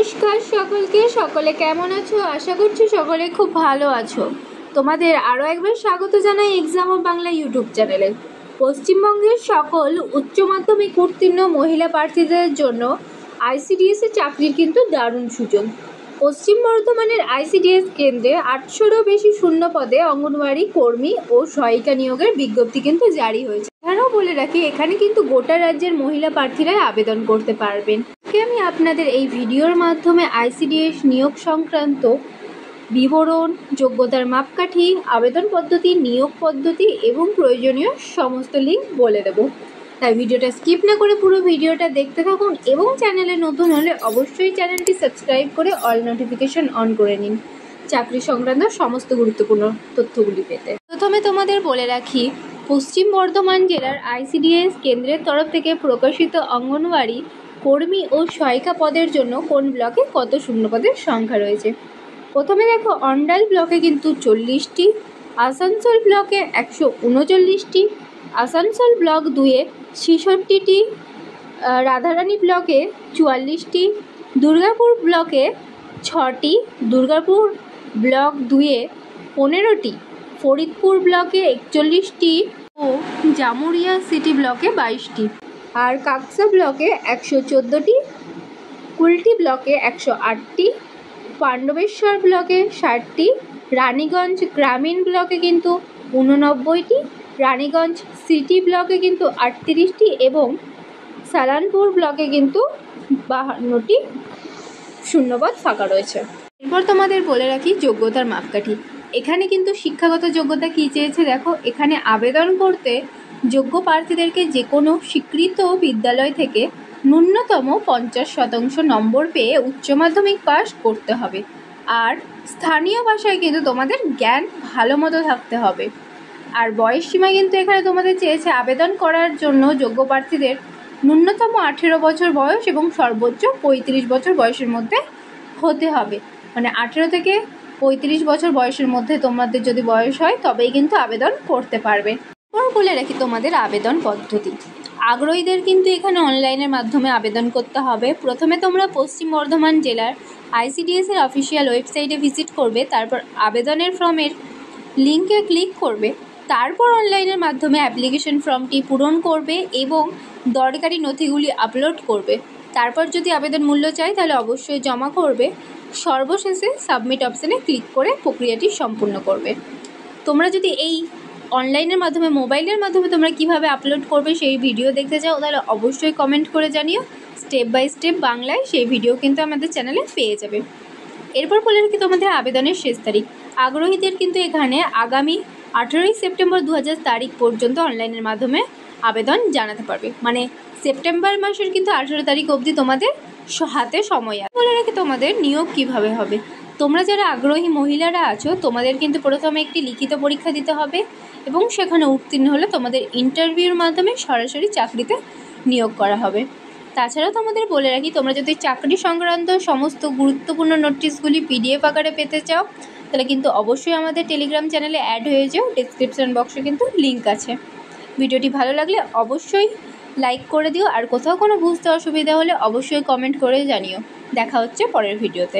নমস্কার সকলকে। সকলে কেমন আছো? আশা করছি সকলে খুব ভালো আছো। তোমাদের আরও একবার স্বাগত জানাই এক্সাম অফ বাংলা ইউটিউব চ্যানেলে। পশ্চিমবঙ্গের সকল উচ্চ মাধ্যমিক উত্তীর্ণ মহিলা প্রার্থীদের জন্য আইসিডিএস এর চাকরির কিন্তু দারুণ সুযোগ। পশ্চিম বর্ধমানের আইসিডিএস কেন্দ্রে 800রও বেশি শূন্য পদে অঙ্গনওয়াড়ি কর্মী ও সহায়িকা নিয়োগের বিজ্ঞপ্তি কিন্তু জারি হয়েছে। এখানেও বলে রাখি, এখানে কিন্তু গোটা রাজ্যের মহিলা প্রার্থীরাই আবেদন করতে পারবেন। আমি আপনাদের এই ভিডিওর মাধ্যমে আইসিডিএস নিয়োগ সংক্রান্ত বিবরণ, যোগ্যতার মাপকাঠি, আবেদন পদ্ধতি, নিয়োগ পদ্ধতি এবং প্রয়োজনীয় সমস্ত লিঙ্ক বলে দেব। তাই ভিডিওটা স্কিপ না করে পুরো ভিডিওটা দেখতে থাকুন এবং চ্যানেলে নতুন হলে অবশ্যই চ্যানেলটি সাবস্ক্রাইব করে অল নোটিফিকেশন অন করে নিন চাকরি সংক্রান্ত সমস্ত গুরুত্বপূর্ণ তথ্যগুলি পেতে। প্রথমে তোমাদের বলে রাখি, পশ্চিম বর্ধমান জেলার আইসিডিএস কেন্দ্রের তরফ থেকে প্রকাশিত অঙ্গনওয়াড়ি কর্মী ও সহায়িকা পদের জন্য কোন ব্লকে কত শূন্যপদের সংখ্যা রয়েছে। প্রথমে দেখো, অন্ডাল ব্লকে কিন্তু 40টি, আসানসোল ব্লকে 139টি, আসানসোল ব্লক 2-এ 66টি, রাধারানী ব্লকে 44টি, দুর্গাপুর ব্লকে 6টি, দুর্গাপুর ব্লক 2-এ 15টি, ফরিদপুর ব্লকে 41টি ও জামুরিয়া সিটি ব্লকে 22টি, আর কাকসা ব্লকে 114টি, কুলটি ব্লকে 108টি, পাণ্ডবেশ্বর ব্লকে 60টি, রানীগঞ্জ গ্রামীণ ব্লকে কিন্তু 89টি, রানীগঞ্জ সিটি ব্লকে কিন্তু 38টি এবং সালানপুর ব্লকে কিন্তু 52টি শূন্যপদ ফাঁকা রয়েছে। এরপর তোমাদের বলে রাখি যোগ্যতার মাপকাঠি। এখানে কিন্তু শিক্ষাগত যোগ্যতা কী চেয়েছে দেখো, এখানে আবেদন করতে যোগ্য প্রার্থীদেরকে যে কোনো স্বীকৃত বিদ্যালয় থেকে ন্যূনতম 50% নম্বর পেয়ে উচ্চ মাধ্যমিক পাস করতে হবে। আর স্থানীয় ভাষায় কিন্তু তোমাদের জ্ঞান ভালো মতো থাকতে হবে। আর বয়স সীমা কিন্তু এখানে তোমাদের চেয়েছে আবেদন করার জন্য যোগ্য প্রার্থীদের ন্যূনতম 18 বছর বয়স এবং সর্বোচ্চ 35 বছর বয়সের মধ্যে হতে হবে। মানে 18 থেকে 35 বছর বয়সের মধ্যে তোমাদের যদি বয়স হয় তবেই কিন্তু আবেদন করতে পারবে। বলে রাখি তোমাদের আবেদন পদ্ধতি। আগ্রহীদের কিন্তু এখানে অনলাইনের মাধ্যমে আবেদন করতে হবে। প্রথমে তোমরা পশ্চিম বর্ধমান জেলার আইসিডিএস এর অফিসিয়াল ওয়েবসাইটে ভিজিট করবে, তারপর আবেদনের ফর্মের লিঙ্কে ক্লিক করবে, তারপর অনলাইনের মাধ্যমে অ্যাপ্লিকেশন ফর্মটি পূরণ করবে এবং দরকারি নথিগুলি আপলোড করবে। তারপর যদি আবেদন মূল্য চাই তাহলে অবশ্যই জমা করবে। সর্বশেষে সাবমিট অপশানে ক্লিক করে প্রক্রিয়াটি সম্পূর্ণ করবে। তোমরা যদি এই অনলাইনের মাধ্যমে মোবাইলের মাধ্যমে তোমরা কিভাবে আপলোড করবে সেই ভিডিও দেখতে চাও তাহলে অবশ্যই কমেন্ট করে জানিও। স্টেপ বাই স্টেপ বাংলায় সেই ভিডিও কিন্তু আমাদের চ্যানেলে পেয়ে যাবে। এরপর বলে রাখি তোমাদের আবেদনের শেষ তারিখ। আগ্রহীদের কিন্তু এখানে আগামী 18ই সেপ্টেম্বর 2000 তারিখ পর্যন্ত অনলাইনের মাধ্যমে আবেদন জানাতে পারবে। মানে সেপ্টেম্বর মাসের কিন্তু 18 তারিখ অবধি তোমাদের হাতে সময় আছে। বলে রাখি তোমাদের নিয়োগ কিভাবে হবে। তোমরা যারা আগ্রহী মহিলারা আছো তোমাদের কিন্তু প্রথমে একটি লিখিত পরীক্ষা দিতে হবে এবং সেখানে উত্তীর্ণ হলে তোমাদের ইন্টারভিউর মাধ্যমে সরাসরি চাকরিতে নিয়োগ করা হবে। তাছাড়াও তোমাদের বলে রাখি, তোমরা যদি চাকরি সংক্রান্ত সমস্ত গুরুত্বপূর্ণ নোটিশগুলি পিডিএফ আকারে পেতে চাও তাহলে কিন্তু অবশ্যই আমাদের টেলিগ্রাম চ্যানেলে অ্যাড হয়ে যাও। ডেসক্রিপশন বক্সে কিন্তু লিঙ্ক আছে। ভিডিওটি ভালো লাগলে অবশ্যই লাইক করে দিও, আর কোথাও কোনো বুঝতে অসুবিধা হলে অবশ্যই কমেন্ট করে জানিও। দেখা হচ্ছে পরের ভিডিওতে।